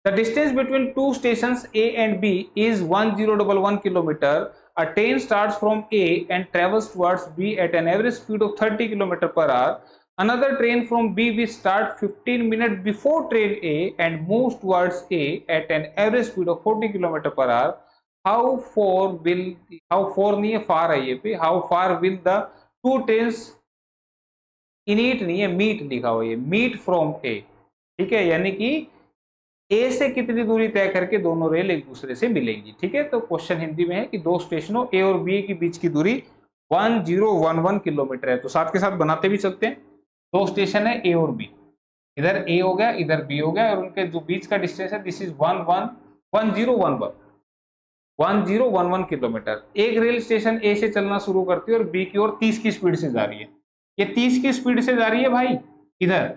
the distance between two stations A and B is 1011 kilometer. A train starts from A and travels towards B at an average speed of 30 kilometer per hour. Another train from B will start 15 minutes before train A and moves towards A at an average speed of 40 kilometer per hour. How far नहीं है, far है ये पे, how far will the two trains init नहीं है, meet लिखा हुआ है, मीट फ्रॉम ए। ठीक है, यानी कि ए से कितनी दूरी तय करके दोनों रेल एक दूसरे से मिलेंगी। ठीक है, तो क्वेश्चन हिंदी में है कि दो स्टेशनों ए और बी के बीच की दूरी 1011 किलोमीटर है। तो साथ के साथ बनाते भी चलते हैं। दो स्टेशन है ए और बी, इधर ए हो गया, इधर बी हो गया, और उनके जो बीच का डिस्टेंस है दिस इज 1011 किलोमीटर। एक रेल स्टेशन ए से चलना शुरू करती है और बी की ओर 30 की स्पीड से जा रही है। ये 30 की स्पीड से जा रही है भाई इधर,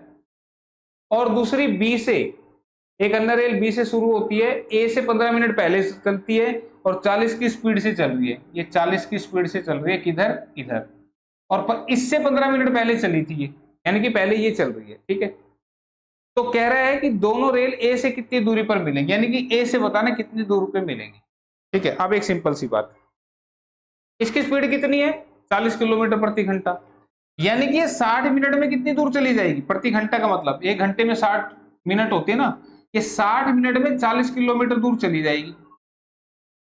और दूसरी बी से, एक अन्य रेल बी से शुरू होती है, ए से 15 मिनट पहले चलती है और 40 की स्पीड से चल रही है। ये 40 की स्पीड से चल रही है किधर? इधर, और इससे 15 मिनट पहले चली थी ये, यानी कि पहले ये चल रही है। ठीक है, तो कह रहा है कि दोनों रेल ए से कितनी दूरी पर मिलेंगी, यानी कि ए से बताना कितनी दूरी पर मिलेंगी। ठीक है, अब एक सिंपल सी बात, इसकी स्पीड कितनी है? 40 किलोमीटर प्रति घंटा, यानी कि ये 60 मिनट में कितनी दूर चली जाएगी? प्रति घंटा का मतलब 1 घंटे में 60 मिनट होते हैं ना, ये 60 मिनट में 40 किलोमीटर दूर चली जाएगी।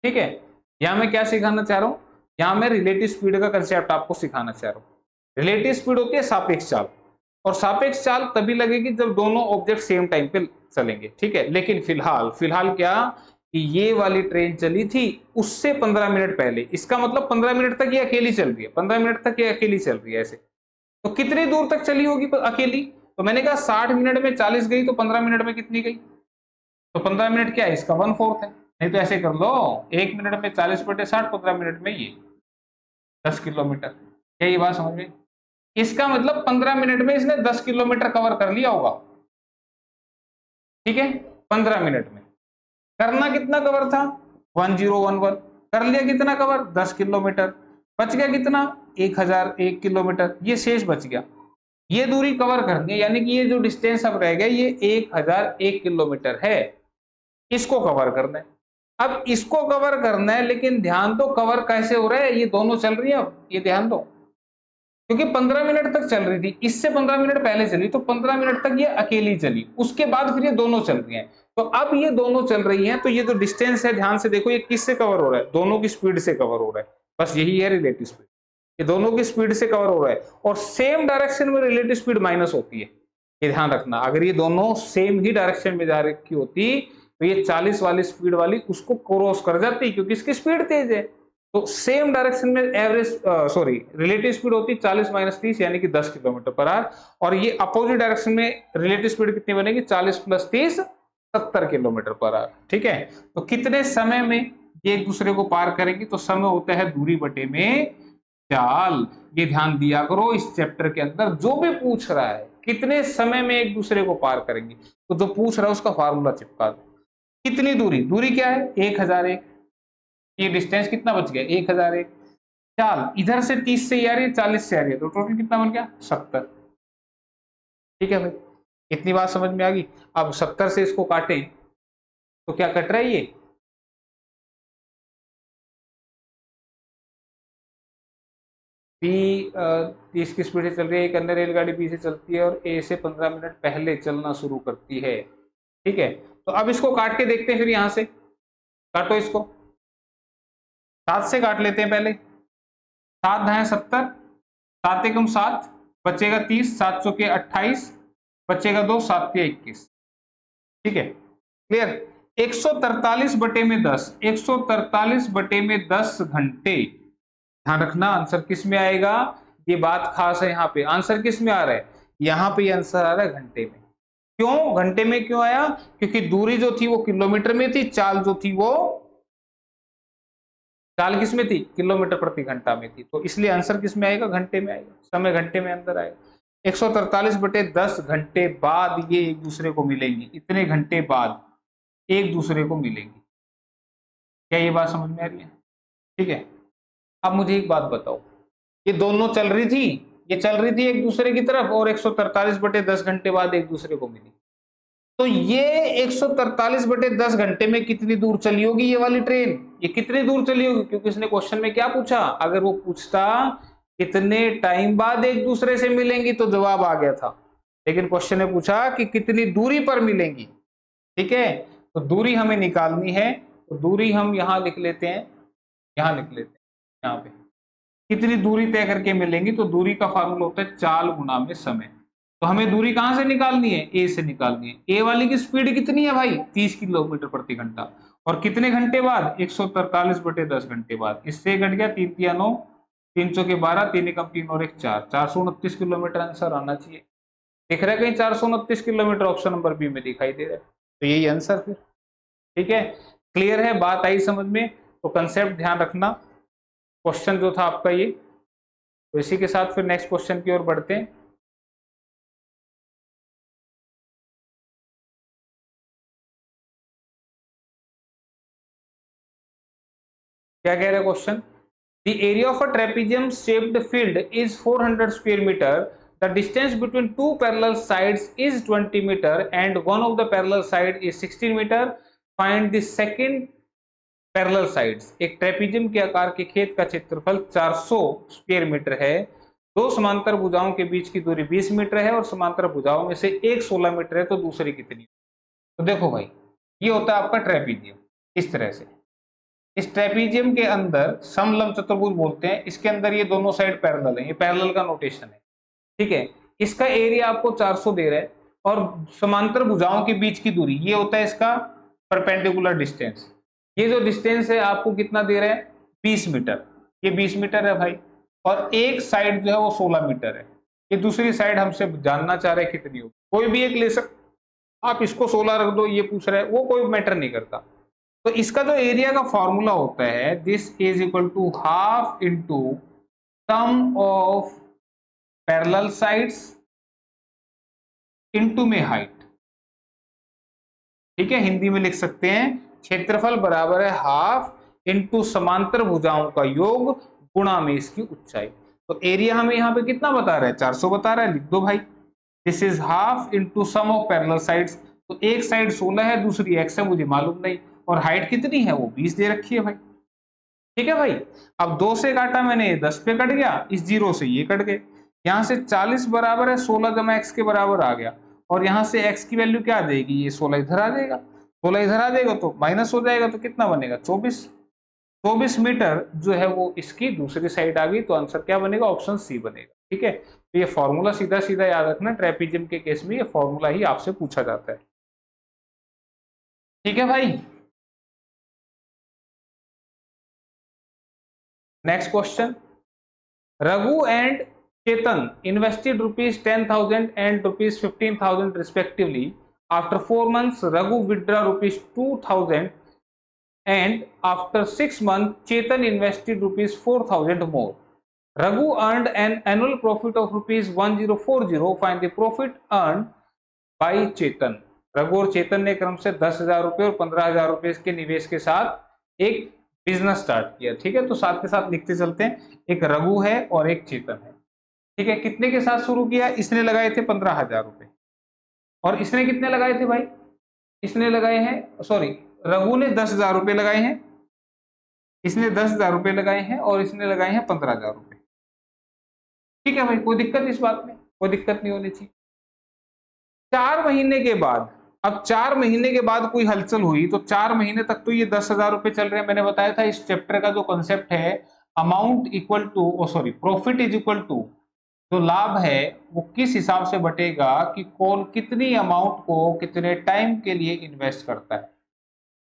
ठीक है, यहां मैं क्या सिखाना चाह रहा हूं? यहां मैं रिलेटिव स्पीड का कंसेप्ट आपको सिखाना चाह रहा हूं। रिलेटिव स्पीड होती है सापेक्ष चाल, और सापेक्ष चाल तभी लगेगी जब दोनों ऑब्जेक्ट सेम टाइम पे चलेंगे। ठीक है, लेकिन फिलहाल फिलहाल क्या कि ये वाली ट्रेन चली थी उससे 15 मिनट पहले, इसका मतलब 15 मिनट तक ये अकेली चल रही है, 15 मिनट तक ये अकेली चल रही है। ऐसे तो कितनी दूर तक चली होगी अकेली? तो मैंने कहा 60 मिनट में 40 गई, तो 15 मिनट में कितनी गई? तो 15 मिनट क्या है? इसका 1/4 है। नहीं तो ऐसे कर लो, 1 मिनट में 40/60, 15 मिनट में ये 10 किलोमीटर। क्या ये बात समझ में? इसका मतलब 15 मिनट में इसने 10 किलोमीटर कवर कर लिया होगा। ठीक है, 15 मिनट में करना कितना कवर था? 1011। कर लिया कितना कवर? 10 किलोमीटर। बच गया कितना? 1001 किलोमीटर। ये शेष बच गया, ये दूरी कवर करनी है, यानी कि ये जो डिस्टेंस अब रह गया ये 1001 किलोमीटर है, इसको कवर करना है। अब इसको कवर करना है, लेकिन ध्यान दो कवर कैसे हो रहा है, ये दोनों चल रही है। अब ये ध्यान दो, क्योंकि 15 मिनट तक चल रही थी, इससे 15 मिनट पहले चली, तो 15 मिनट तक ये अकेली चली, उसके बाद फिर ये दोनों चल रही हैं। तो अब ये दोनों चल रही हैं, तो ये जो डिस्टेंस है ध्यान से देखो, ये किससे कवर हो रहा है? दोनों की स्पीड से कवर हो रहा है। बस यही है रिलेटिव स्पीड, ये दोनों की स्पीड से कवर हो रहा है, और सेम डायरेक्शन में रिलेटिव स्पीड माइनस होती है। ये ध्यान रखना, अगर ये दोनों सेम ही डायरेक्शन में जा रखी होती तो ये 40 वाली स्पीड वाली उसको क्रॉस कर जाती, क्योंकि इसकी स्पीड तेज है। तो सेम डायरेक्शन में एवरेज सॉरी रिलेटिव स्पीड होती 40 - 30, यानी कि 10 किलोमीटर पर आवर, और ये अपोजिट डायरेक्शन में रिलेटिव स्पीड कितनी बनेगी? 40 + 30 70 किलोमीटर पर आवर। ठीक है, तो कितने समय में ये एक दूसरे को पार करेंगे? तो समय होता है दूरी बटे में चाल। ये ध्यान दिया करो, इस चैप्टर के अंदर जो भी पूछ रहा है कितने समय में एक दूसरे को पार करेंगे, तो जो पूछ रहा है उसका फार्मूला चिपका दो। कितनी दूरी? दूरी क्या है? 1001। ये डिस्टेंस कितना बच गया? 1001। चाल इधर से 30 से आ रही है, 40 से आ रही है, तो टोटल कितना बन गया? 70। ठीक है भाई, इतनी बात समझ में आ गई? अब 70 से इसको काटें तो क्या कट रहा है? ये बी 30 की स्पीड से चल रही है, एक अन्य रेलगाड़ी बी से चलती है और ए से 15 मिनट पहले चलना शुरू करती है। ठीक है, तो अब इसको काट के देखते हैं, फिर यहां से काटो इसको, 7 से काट लेते हैं पहले। 7 धाए 70, 7 एकम 7, बचेगा 30, 7 चौके 28, बचेगा 2, 7 तिया 21। ठीक है, क्लियर। 143 बटे में 10, 143 बटे में 10 घंटे। ध्यान रखना आंसर किस में आएगा, ये बात खास है। यहाँ पे आंसर किस में आ रहा है, यहाँ पे आंसर आ रहा है घंटे में। क्यों घंटे में क्यों आया, क्योंकि दूरी जो थी वो किलोमीटर में थी, चाल जो थी वो चाल किस में थी, किलोमीटर प्रति घंटा में थी, तो इसलिए आंसर किस में आएगा, घंटे में आएगा, समय घंटे में अंदर आएगा। 143 बटे 10 घंटे बाद ये एक दूसरे को मिलेंगी, इतने घंटे बाद एक दूसरे को मिलेंगी। क्या ये बात समझ में आ रही है? ठीक है, अब मुझे एक बात बताओ, ये दोनों चल रही थी, ये चल रही थी एक दूसरे की तरफ और 143 बटे 10 घंटे बाद एक दूसरे को मिली, तो ये 143 बटे 10 घंटे में कितनी दूर चली होगी ये वाली ट्रेन, ये कितनी दूर चली होगी, क्योंकि इसने क्वेश्चन में क्या पूछा, अगर वो पूछता कितने टाइम बाद एक दूसरे से मिलेंगी तो जवाब आ गया था, लेकिन क्वेश्चन ने पूछा कि कितनी दूरी पर मिलेंगी। ठीक है, तो दूरी हमें निकालनी है, तो दूरी हम यहां लिख लेते हैं, यहां लिख लेते हैं, यहाँ पे कितनी दूरी तय करके मिलेंगी, तो दूरी का फार्मूला होता है चाल गुना में समय। तो हमें दूरी कहां से निकालनी है, ए से निकालनी है। ए वाली की स्पीड कितनी है भाई, 30 किलोमीटर प्रति घंटा, और कितने घंटे बाद, 143 बटे 10 घंटे बाद। इससे घट गया 3 तिया 9, 3 चौके 12, 3 एकम 3 और 1 4, 429 किलोमीटर आंसर आना चाहिए। दिख रहा है कहीं 429 किलोमीटर, ऑप्शन नंबर बी में दिखाई दे रहा है, तो यही आंसर फिर। ठीक है, क्लियर है, बात आई समझ में, तो कंसेप्ट ध्यान रखना। क्वेश्चन जो था आपका ये, तो इसी के साथ फिर नेक्स्ट क्वेश्चन की ओर बढ़ते हैं। क्या कह रहा है question, the area of a trapezium shaped field is 400 square metre, the distance between two parallel sides is 20 metre and one of the parallel side is 16 metre, find the second parallel sides. एक trapezium के आकार के खेत का क्षेत्रफल 400 square metre है, दो समांतर भुजाओं के बीच की दूरी 20 मीटर है और समांतर भुजाओं में से एक 16 मीटर है, तो दूसरी कितनी। तो देखो भाई, ये होता है आपका ट्रेपेजियम, इस तरह से। इस ट्रेपेजियम के अंदर समलंब चतुर्भुज बोलते हैं, इसके अंदर ये दोनों साइड पैरेलल है, ये पैरेलल का नोटेशन है। ठीक है, इसका एरिया आपको 400 दे रहा है और समांतर भुजाओं के बीच की दूरी ये होता है इसका परपेंडिकुलर डिस्टेंस। ये जो डिस्टेंस है आपको कितना दे रहा है, 20 मीटर, ये 20 मीटर है भाई, और एक साइड जो है वो 16 मीटर है। ये दूसरी साइड हमसे जानना चाह रहे हैं कितनी होगी, कोई भी एक ले सकते, आप इसको 16 रख दो, ये पूछ रहा है, वो कोई मैटर नहीं करता। तो इसका जो एरिया का फॉर्मूला होता है, this is equal to half into sum of parallel sides into में हाइट। ठीक है, हिंदी में लिख सकते हैं, क्षेत्रफल बराबर है हाफ इंटू समांतर भुजाओं का योग गुणा में इसकी ऊंचाई। तो एरिया हमें यहाँ पे कितना बता रहा है, 400 बता रहा है, लिख दो भाई, this is half into sum of parallel sides. तो एक साइड 16 है, दूसरी x है, मुझे मालूम नहीं, और हाइट कितनी है, वो 20 दे रखी है भाई। ठीक है भाई, अब 2 से काटा मैंने, 10 पे कट गया, इस 0 से ये कट गए, यहाँ से 40 बराबर है 16 जमा x के बराबर आ गया, और यहाँ से x की वैल्यू क्या आ जाएगी, ये 16 इधर आ जाएगा, 16 इधर आ जाएगा तो माइनस हो जाएगा, तो कितना बनेगा, 24। 24 मीटर जो है वो इसकी दूसरी साइड आ गई, तो आंसर क्या बनेगा, ऑप्शन सी बनेगा। ठीक है, तो ये फॉर्मूला सीधा सीधा याद रखना, ट्रेपेजियम के केस में ये फॉर्मूला ही आपसे पूछा जाता है। ठीक है भाई, next question, Raghu and Chetan invested rupees 10,000 and rupees 15,000 respectively. After 4 months, Raghu withdrew rupees 2,000 and after 6 months, Chetan invested rupees 4,000 more. Raghu earned an annual profit of rupees 1040. Find the profit earned by Chetan. Raghu और चेतन ने क्रम से 10,000 रुपए और 15,000 रुपए के निवेश के साथ एक बिजनेस स्टार्ट किया। ठीक है, तो साथ के साथ लिखते चलते हैं, एक रघु है और एक चेतन है। ठीक है, कितने के साथ शुरू किया, इसने लगाए थे 15,000 रुपए, और इसने कितने लगाए थे भाई, इसने लगाए हैं, सॉरी, रघु ने 10,000 रुपए लगाए हैं, इसने 10,000 रुपए लगाए हैं, और इसने लगाए हैं 15,000 रुपए। ठीक है भाई, कोई दिक्कत इस बात में, कोई दिक्कत नहीं होनी चाहिए। 4 महीने के बाद, अब 4 महीने के बाद कोई हलचल हुई तो 4 महीने तक तो ये 10,000 रुपए चल रहे हैं। मैंने बताया था इस चैप्टर का जो कॉन्सेप्ट है, amount equal to, oh sorry, profit is equal to, जो लाभ है वो किस हिसाब से बटेगा कि कौन कितनी अमाउंट को कितने टाइम के लिए इन्वेस्ट करता है।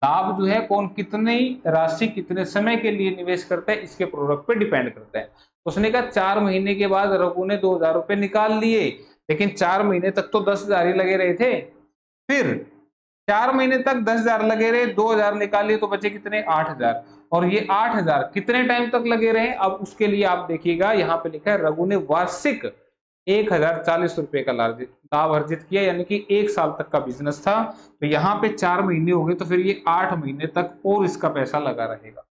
लाभ जो है कौन कितनी राशि कितने समय के लिए निवेश करता है, इसके प्रोडक्ट पे डिपेंड करता है। उसने कहा 4 महीने के बाद रघु ने 2,000 रुपए निकाल लिए, लेकिन 4 महीने तक तो 10,000 ही लगे रहे थे। फिर 4 महीने तक 10,000 लगे रहे, 2,000 निकाल लिए तो बचे कितने, 8,000। और ये 8,000 कितने टाइम तक लगे रहे, अब उसके लिए आप देखिएगा यहाँ पे लिखा है रघु ने वार्षिक 1,040 रुपए का लाभ अर्जित किया, यानी कि 1 साल तक का बिजनेस था। तो यहाँ पे 4 महीने हो गए, तो फिर ये 8 महीने तक और इसका पैसा लगा रहेगा।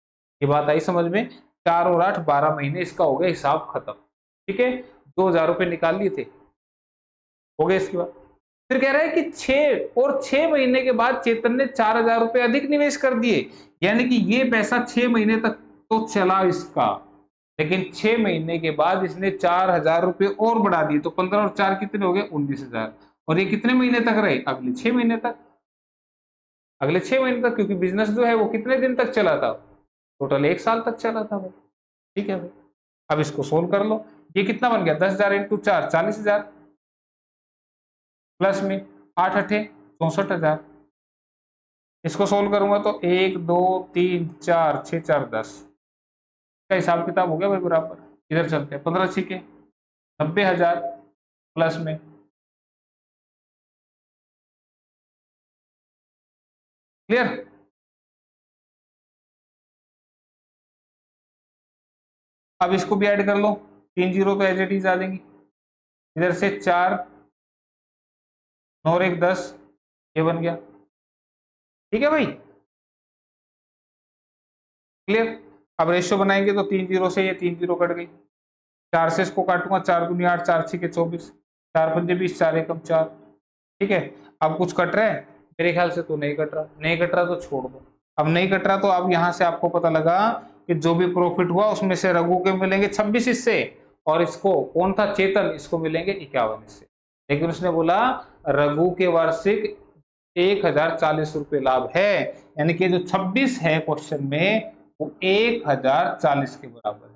ये बात आई समझ में? 4 और 8 12 महीने इसका हो गया, हिसाब खत्म। ठीक है, 2,000 रुपए निकाल लिए थे, हो गए। इसके बाद फिर कह रहा है कि 6 महीने के बाद चेतन ने 4,000 रुपए अधिक निवेश कर दिए, यानी कि ये पैसा 6 महीने तक तो चला इसका, लेकिन 6 महीने के बाद इसने 4,000 रुपए और बढ़ा दिए, तो 15 और 4 कितने हो गए, 19,000। और ये कितने महीने तक रहे, अगले 6 महीने तक, अगले 6 महीने तक, क्योंकि बिजनेस जो है वो कितने दिन तक चला था, टोटल 1 साल तक चला था भाई। ठीक है भाई, अब इसको सोल्व कर लो। ये कितना बन गया, 10,000 इंटू 4 40,000, प्लस में 8 अठे 64,000। इसको सोल्व करूंगा तो 1 2 3 4 6 4 10 का हिसाब किताब हो गया भाई बराबर। इधर चलते हैं, 15 छिके 90,000 प्लस में, क्लियर। अब इसको भी ऐड कर लो, 3 जीरो तो एज इट इज आ जाएंगी। इधर से 4 9 और 1 10, ये बन गया। ठीक है भाई, क्लियर। अब रेशियो बनाएंगे तो 3 जीरो से ये 3 जीरो कट गई, 4 से इसको काटूंगा, 4 दूनी 8 4 छिके 24, 4 पंजे 20 4 एकम 4। ठीक है, अब कुछ कट रहा है, मेरे ख्याल से तो नहीं कट रहा, नहीं कट रहा तो छोड़ दो। अब नहीं कट रहा तो अब यहाँ से आपको पता लगा कि जो भी प्रॉफिट हुआ उसमें से रघु के मिलेंगे 26 हिस्से, और इसको कौन था, चेतन, इसको मिलेंगे 51 हिस्से। लेकिन उसने बोला रघु के वार्षिक 1,040 रुपए लाभ है, यानी कि जो 26 है क्वेश्चन में वो 1,040 के बराबर है।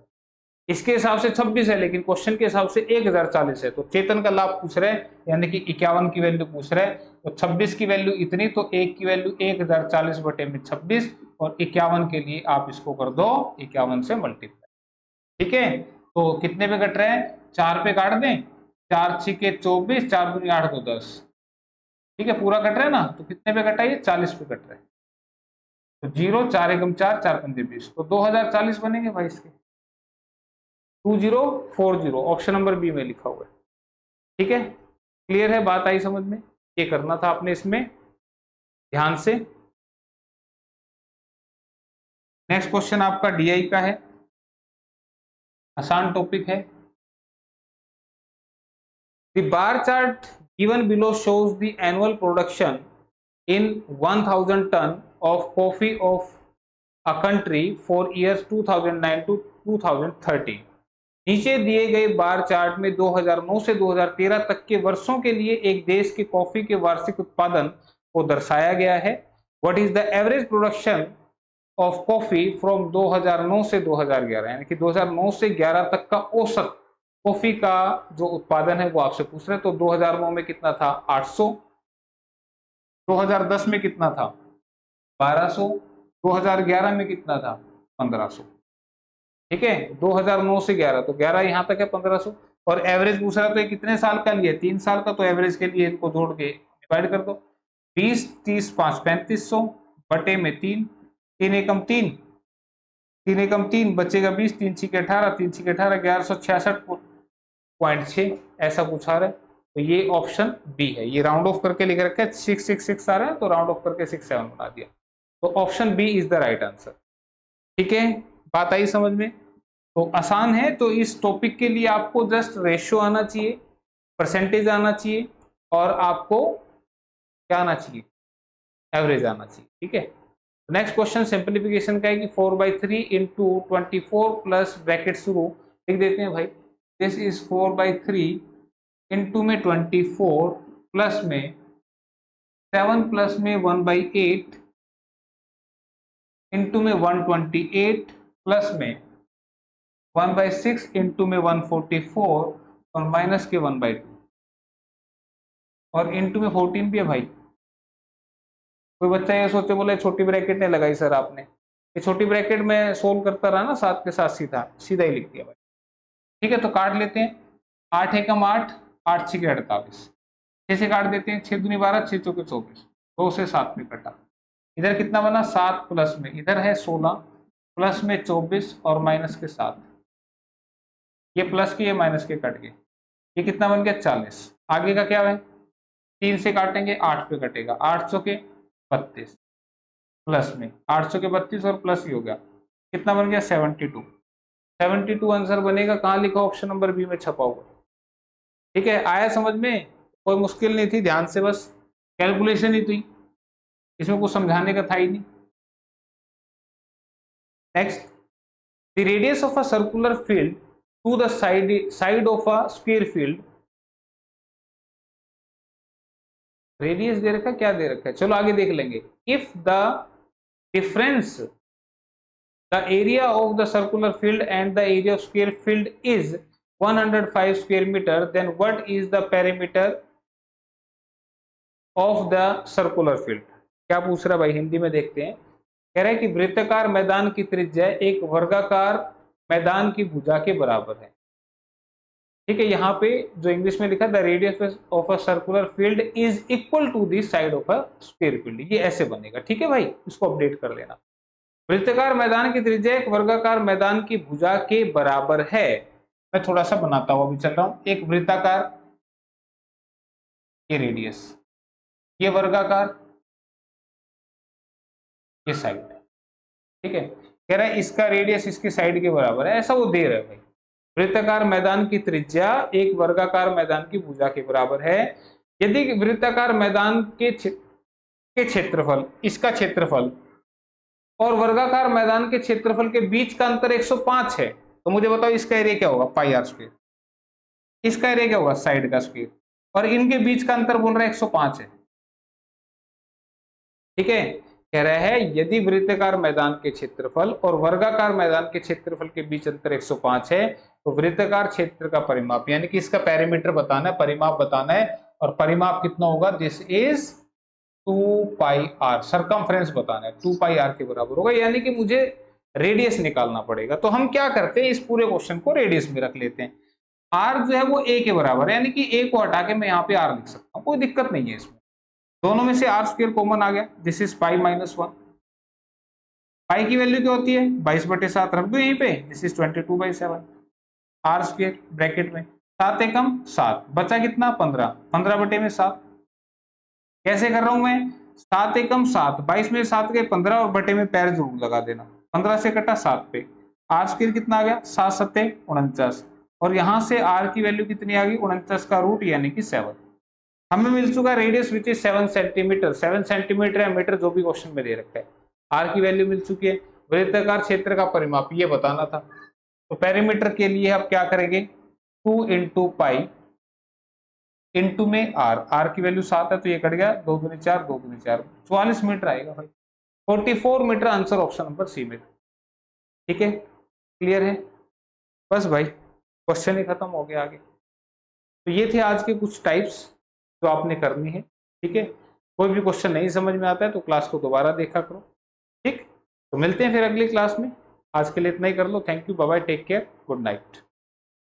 इसके हिसाब से 26 है, लेकिन क्वेश्चन के हिसाब से 1,040 है, तो चेतन का लाभ पूछ रहे हैं, यानी कि 51 की वैल्यू पूछ रहे हैं। तो 26 की वैल्यू इतनी, तो 1 की वैल्यू 1,040 बटे में 26, और 51 के लिए आप इसको कर दो 51 से मल्टीप्लाई। ठीक है, तो कितने पे कट रहे हैं, 4 पे काट दें, 4 छिके 24, 4 दूनी 8 तो 10। ठीक है, पूरा कट रहा है ना, तो कितने पे कटा है, 40 पे कट रहा है। तो 0 4 एकम 4 4 पंजे 20, तो 2,040 बनेंगे भाई इसके, 2040, ऑप्शन नंबर बी में लिखा हुआ है। ठीक है, क्लियर है, बात आई समझ में? ये करना था आपने इसमें ध्यान से। नेक्स्ट क्वेश्चन आपका डीआई का है, आसान टॉपिक है। The bar chart given below shows the annual production in 1,000 ton of coffee of a country for years 2009 to 2030। नीचे दिए गए बार चार्ट में 2009 से 2013 तक के वर्षों के लिए एक देश के कॉफी के वार्षिक उत्पादन को दर्शाया गया है। What is the average production of coffee from 2009 से 2011, यानी कि 2009 से 11 तक का औसत कॉफी का जो उत्पादन है वो आपसे पूछ रहे हैं। तो 2009 में कितना था, 800, 2010 में कितना था, 1200, 2011 में कितना था, 1500। ठीक है, 2009 से 11, तो 11 यहाँ तक है 1500, और एवरेज पूछ रहा तो ये कितने साल का लिए, 3 साल का, तो एवरेज के लिए इनको जोड़ के डिवाइड कर दो, 20 30 5 3500 बटे में 3, 3 एकम 3, 3 एकम 3 बचेगा 20, 3 छिके 18, 3 छिके 18, 1166.6 ऐसा पूछा रहा है। तो ये ऑप्शन बी है, ये राउंड ऑफ करके लिख रखा है, 666 आ रहा है तो राउंड ऑफ करके 67 बना दिया, तो option B is the right answer. ठीक है, बात आई समझ में? तो आसान है, तो इस टॉपिक के लिए आपको जस्ट रेशियो आना चाहिए, परसेंटेज आना चाहिए, और आपको क्या आना चाहिए, एवरेज आना चाहिए। ठीक है, नेक्स्ट क्वेश्चन सिंप्लीफिकेशन का है कि 4/3 इंटू 24 प्लस ब्रैकेट शुरू लिख देते हैं भाई, दिस इज 4/3 इंटू में 24 प्लस में 7 प्लस में 1/8 इंटू में 128 प्लस में 1/6 इंटू में 144 और माइनस के 1/2 और इंटू में 14 भी है भाई। कोई बच्चा ये सोचे बोले छोटी ब्रैकेट नहीं लगाई सर आपने, ये छोटी ब्रैकेट में सोल्व करता रहा ना 7 के साथ सीधा सीधा ही लिख दिया भाई। ठीक है, तो काट लेते हैं। 8 एकम 8, 8 6 48, 6 से काट देते हैं, 6 दूनी 12, 6 चौके 24, 2 से 7 में कटा। इधर कितना बना 7 प्लस में इधर है 16 प्लस में 24 और माइनस के 7, ये प्लस के ये माइनस के कट गए, ये कितना बन गया 40। आगे का क्या है 3 से काटेंगे 8 पे कटेगा, 8 चौके 32 प्लस में 8 चौके 32 और प्लस ही हो गया, कितना बन गया 72। 72 आंसर बनेगा, कहाँ लिखा ऑप्शन नंबर बी में छपा हुआ। ठीक है, आया समझ में, कोई मुश्किल नहीं थी, ध्यान से बस कैलकुलेशन ही थी, इसमें कुछ समझाने का था ही नहीं। Next, the radius of a circular field to the side of a square field. Radius दे रखा है, क्या दे रखा है, चलो आगे देख लेंगे। If the difference the area of the circular field and the area of square field is 105 square metre, then what is the perimeter of the circular field. क्या पूछ रहा है भाई, हिंदी में देखते हैं। कह रहा है कि वृत्ताकार मैदान की त्रिज्या एक वर्गाकार मैदान की भुजा के बराबर है। ठीक है, यहाँ पे जो इंग्लिश में लिखा the radius of a circular field is equal to the side of a square field, ये ऐसे बनेगा। ठीक है भाई, इसको अपडेट कर लेना। वृत्ताकार मैदान की त्रिज्या एक वर्गाकार मैदान की भुजा के बराबर है। मैं थोड़ा सा बनाता हुआ भी चल रहा हूं। एक वृत्ताकार, ये रेडियस, ये वर्गाकार, ये साइड। ठीक है, कह रहा है इसका रेडियस इसकी साइड के बराबर है, ऐसा वो दे रहा है भाई। वृत्ताकार मैदान की त्रिज्या एक वर्गाकार मैदान की भुजा के बराबर है यदि वृत्ताकार मैदान के क्षेत्रफल, इसका क्षेत्रफल और वर्गाकार मैदान के क्षेत्रफल के बीच का अंतर 105 है, तो मुझे बताओ इसका एरिया क्या होगा, पाई आर स्क्वायर। इसका एरिया क्या होगा, साइड का स्क्वायर, और इनके बीच का अंतर बोल रहा है 105 है। ठीक है, कह रहा है यदि वृत्ताकार मैदान के क्षेत्रफल और वर्गाकार मैदान के क्षेत्रफल के बीच अंतर 105 है, तो वृत्ताकार क्षेत्र का परिमाप यानी कि इसका पैरामीटर बताना है, परिमाप बताना है, और परिमाप कितना होगा, this is 2 pi r, circumference बताना है, 2 पाई आर के बराबर होगा, यानी कि मुझे रेडियस निकालना पड़ेगा। तो हम क्या करते हैं, इस पूरे क्वेश्चन को रेडियस में रख लेते हैं। आर जो है वो ए के बराबर है, यानी कि ए को हटा के मैं यहाँ पे आर लिख सकता हूँ, कोई दिक्कत नहीं है इसमें। दोनों में से आर स्क्वायर कॉमन आ गया, दिस इज पाई -1। पाई की वैल्यू क्या होती है 22/7, रख दो यहीं पे, this is 22/7 r square bracket में। 7 एकम 7, बचा कितना 15, 15/7। कैसे कर रहा हूं मैं, 7 एकम 7, 22 में 7 गए 15 और बटे में पैर जरूर लगा देना, 15 से कटा 7 पे, आर स्क्वायर कितना आ गया 7 7 49, और यहां से आर की वैल्यू कितनी आ गई 49 का रूट यानी कि 7। हमें मिल चुका radius which is 7 centimetre, 7 centimetre या मीटर जो भी क्वेश्चन में दे रखा है। आर की वैल्यू मिल चुकी है। वृत्ताकार क्षेत्र का परिमाप ये बताना था, तो पेरीमीटर के लिए अब क्या करेंगे, 2 इंटू पाई इंटू में आर, आर की वैल्यू 7 है तो ये कट गया, 2 दूनी 4, 2 दूनी 4, 44 मीटर आएगा भाई, 44 metre answer option number C में। ठीक है, क्लियर है, बस भाई क्वेश्चन ही खत्म हो गया आगे। तो ये थे आज के कुछ टाइप्स जो आपने करनी है। ठीक है, कोई भी क्वेश्चन नहीं समझ में आता है तो क्लास को दोबारा देखा करो। ठीक, तो मिलते हैं फिर अगली क्लास में, आज के लिए इतना ही कर लो। Thank you, bye bye, take care, good night.